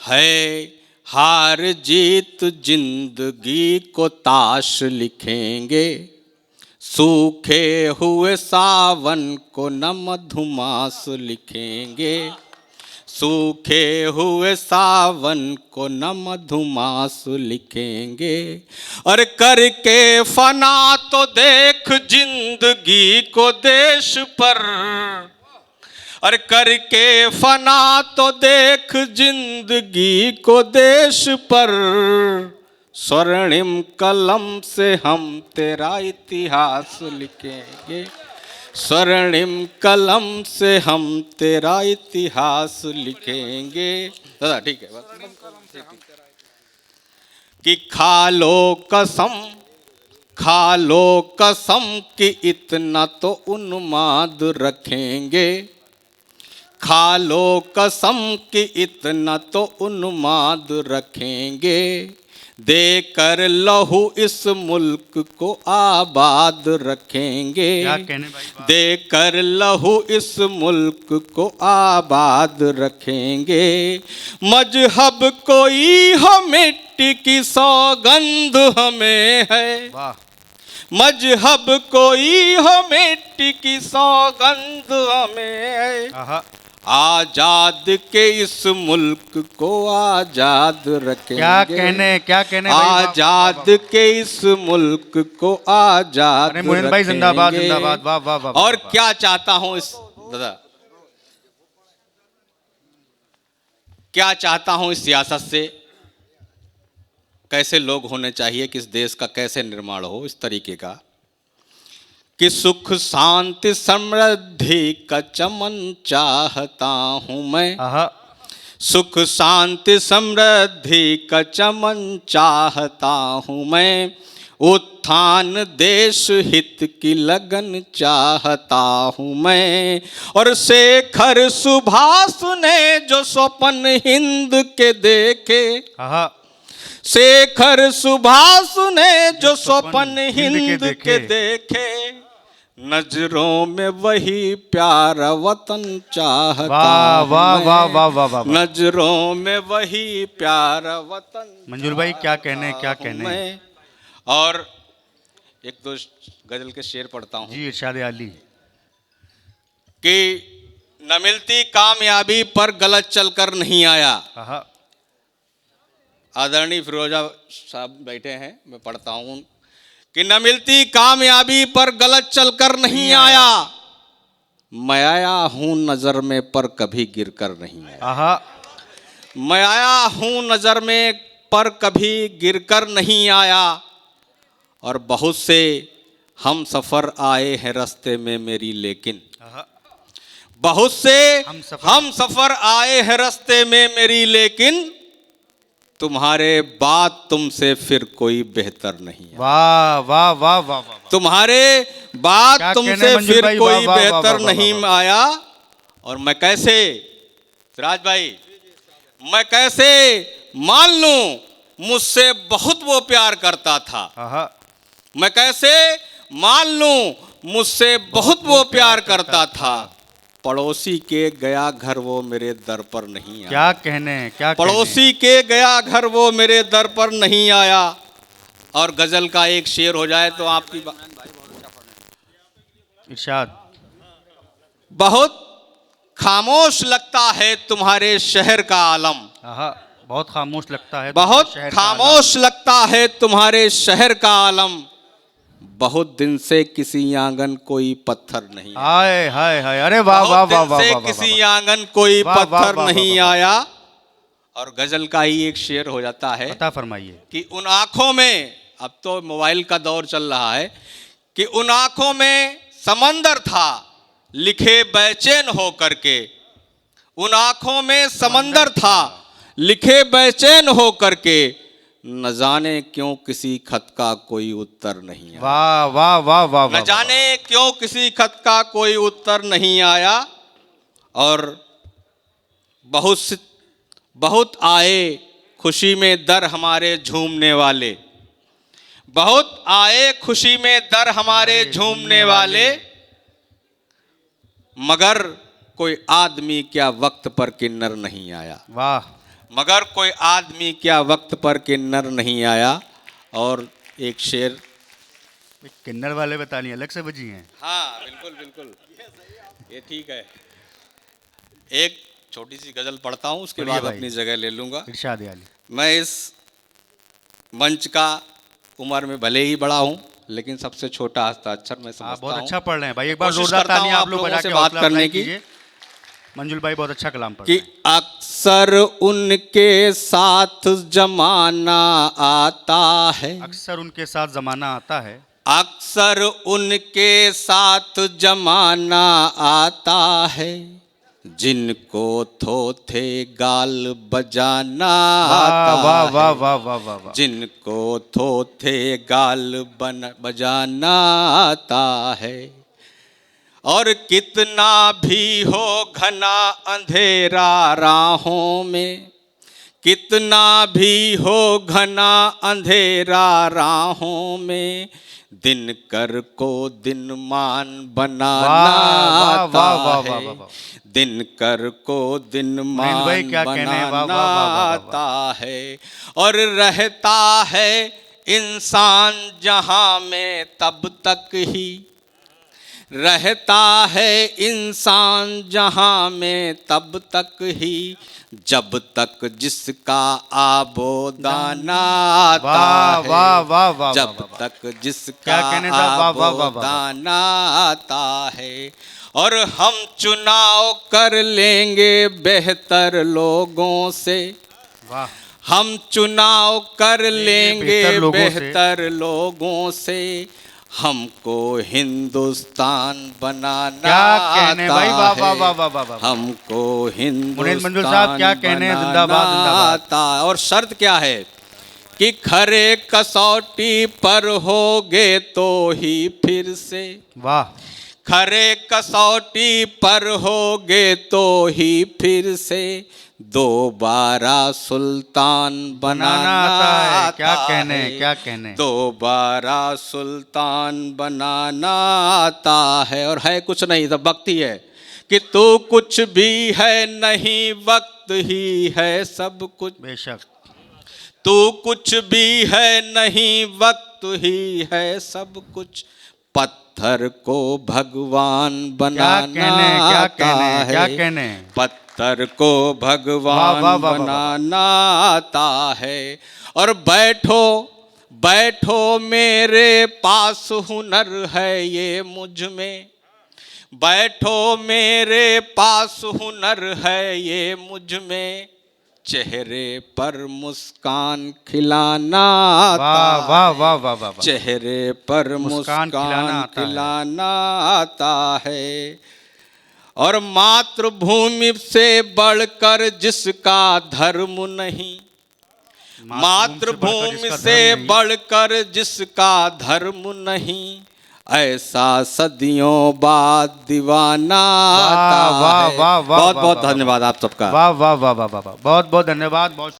है हार जीत जिंदगी को ताश लिखेंगे, सूखे हुए सावन को न मधुमास लिखेंगे, सूखे हुए सावन को न मधुमास लिखेंगे। और करके फना तो देख जिंदगी को देश पर, और करके फना तो देख जिंदगी को देश पर, स्वर्णिम कलम से हम तेरा इतिहास लिखेंगे, स्वर्णिम कलम से हम तेरा इतिहास लिखेंगे। दादा ठीक है बस। कि खा लो कसम, खा लो कसम कि इतना तो उन्माद रखेंगे, खा लो कसम कि इतना तो उन्माद रखेंगे, देकर लहू इस मुल्क को आबाद रखेंगे, देकर लहू इस मुल्क को आबाद रखेंगे। मजहब कोई हो मिट्टी की सौगंध हमें है, मजहब कोई हो मिट्टी की सौगंध हमें है, आजाद के इस मुल्क को आजाद रखेंगे। क्या कहने आजाद के इस मुल्क को आजाद मोहन भाई जिंदाबाद जिंदाबाद। वाह वाह वाह। और क्या चाहता हूं इस दादा, क्या चाहता हूं इस सियासत से, कैसे लोग होने चाहिए, किस देश का कैसे निर्माण हो, इस तरीके का कि सुख शांति समृद्धि का चमन चाहता हूं मैं, सुख शांति समृद्धि का चमन चाहता हूं मैं, उत्थान देश हित की लगन चाहता हूं मैं। और शेखर सुभाष ने जो स्वप्न हिंद के देखे, शेखर सुभाष ने जो स्वप्न हिंद के देखे, नजरों में वही प्यारा वतन चाहता, वाह वाह वाह वाह वाह वाह, नजरों में वही प्यारा वतन। मंजूर भाई क्या कहने, क्या कहने। और एक दो गजल के शेर पढ़ता हूँ जी, इरशाद आली। कि न मिलती कामयाबी पर गलत चलकर नहीं आया, आदरणीय फिरोजा साहब बैठे हैं, मैं पढ़ता हूँ कि न मिलती कामयाबी पर गलत चलकर नहीं आया, मैं आया हूं नजर में पर कभी गिरकर नहीं आया, मैं आया हूं नजर में पर कभी गिरकर नहीं आया। और बहुत से हम सफर आए हैं रास्ते में मेरी लेकिन, बहुत से हम सफर आए हैं रास्ते में मेरी लेकिन, तुम्हारे बाद तुमसे फिर कोई बेहतर नहीं है। वाह वाह वाह वाह वाह। तुम्हारे बाद तुमसे फिर कोई बेहतर नहीं आया। और मैं कैसे, सिराज भाई, मैं कैसे मान लूं मुझसे बहुत वो प्यार करता था, मैं कैसे मान लूं मुझसे बहुत वो प्यार करता था, पड़ोसी के गया घर वो मेरे दर पर नहीं आया। क्या कहने, क्या पड़ोसी के गया घर वो मेरे दर पर नहीं आया। और गजल का एक शेर हो जाए तो आपकी इरशाद। बहुत खामोश लगता है तुम्हारे शहर का आलम, बहुत खामोश लगता है, बहुत खामोश लगता है तुम्हारे शहर का आलम, बहुत दिन से किसी आंगन कोई पत्थर नहीं आया। हाय हाय हाय, अरे वाह वाह वाह वाह, किसी आंगन कोई पत्थर नहीं आया। और गजल का ही एक शेर हो जाता है, पता फरमाइए, कि उन आंखों में, अब तो मोबाइल का दौर चल रहा है, कि उन आंखों में समंदर था लिखे बेचैन हो करके, उन आंखों में समंदर था लिखे बेचैन हो करके, न जाने क्यों किसी खत का कोई उत्तर नहीं आया। वाह वाह वाह वाह, न जाने क्यों किसी खत का कोई उत्तर नहीं आया। और बहुत आए खुशी में दर हमारे झूमने वाले, बहुत आए खुशी में दर हमारे झूमने वाले, मगर कोई आदमी क्या वक्त पर किन्नर नहीं आया। वाह, मगर कोई आदमी क्या वक्त पर किन्नर नहीं आया। और एक शेर। किन्नर वाले पता नहीं अलग से बजी हैं। हाँ बिल्कुल बिल्कुल, ये ठीक है। एक छोटी सी गजल पढ़ता हूँ, उसके बढ़िया बाद भाई। अपनी जगह ले लूँगा। इरशाद आली। मैं इस मंच का उम्र में भले ही बड़ा हूँ, लेकिन सबसे छोटा हस्ताक्षर मैं आप समझता बहुत हूँ। अच्छा पढ़ रहे हैं भाई, एक बार कोशिश जोरदार करता हूँ तालियां आप आप लोग लोगों बजा से के बात हौसला करने अफजाई की। कीजिए। मंजुल भाई बहुत अच्छा कलाम पढ़ कि रहे हैं। अक्सर उनके साथ जमाना आता है, अक्सर उनके साथ जमाना आता है, अक्सर उनके साथ जमाना आता है, जिनको थोथे गाल बजाना वाह आता वाह वाह है, वाह वाह वाह वाह। जिनको थोथे गाल बजाना आता है। और कितना भी हो घना अंधेरा राहों में, कितना भी हो घना अंधेरा राहों में, दिनकर को दिनमान बनाना वाह वाह आता वाह वाह है, वाह वाह। दिनकर को महेंद्र भाई दिनमान क्या कहने हैं, वाह बनाना वाह वाह वाह वाह। आता है। और रहता है इंसान जहां में तब तक ही, रहता है इंसान जहां में तब तक ही, जब तक जिसका आबोदाना आता वाह है, वाह वाह वाह जब वाह वाह। तक जिसका क्या कहने साहब, वाह वाह वाह वाह। आबोदाना आता है। और हम चुनाव कर लेंगे बेहतर लोगों से, वाह। हम चुनाव कर लेंगे बेहतर लोगों से। बेहतर लोगों से, हमको हिंदुस्तान बनाना क्या कहने आता भाई, वाह है, वाह वाह वाह वाह वाह। हमको मुनीर मंजूर हिंदुस्तान साहब क्या कहने हैं, जिंदाबाद बनाना जिंदाबाद। आता है। और शर्त क्या है कि खरे कसौटी पर होगे तो ही फिर से, वाह। खरे कसौटी पर होगे तो ही फिर से, दोबारा सुल्तान बनाना आता है। क्या आता कहने है, क्या कहने। दोबारा सुल्तान बनाना आता है। और है कुछ नहीं, तो भक्ति है कि तू कुछ भी है नहीं, वक्त ही है सब कुछ, बेशक। तू कुछ भी है नहीं, वक्त ही है सब कुछ, पत्थर को भगवान बनाना क्या आता कहने क्या है, कहने। पत्थर को भगवान वाह, वाह, वाह, वाह, बनाना आता है। और बैठो बैठो मेरे पास हुनर है ये मुझ में, बैठो मेरे पास हुनर है ये मुझ में, चेहरे पर मुस्कान खिलाना आता वाह वाह है, वाह वाह वाह वाह। चेहरे पर मुस्कान मुस्कान खिलाना आता है। खिलाना आता है। और मातृभूमि से बढ़कर जिसका धर्म नहीं, मातृभूमि से बढ़कर जिसका धर्म नहीं, ऐसा सदियों बाद दीवाना आता वाह है। वाह वाह बहुत बहुत वाह, धन्यवाद आप सबका। वाह वाह वाह वाह वाह। बहुत बहुत धन्यवाद। बहुत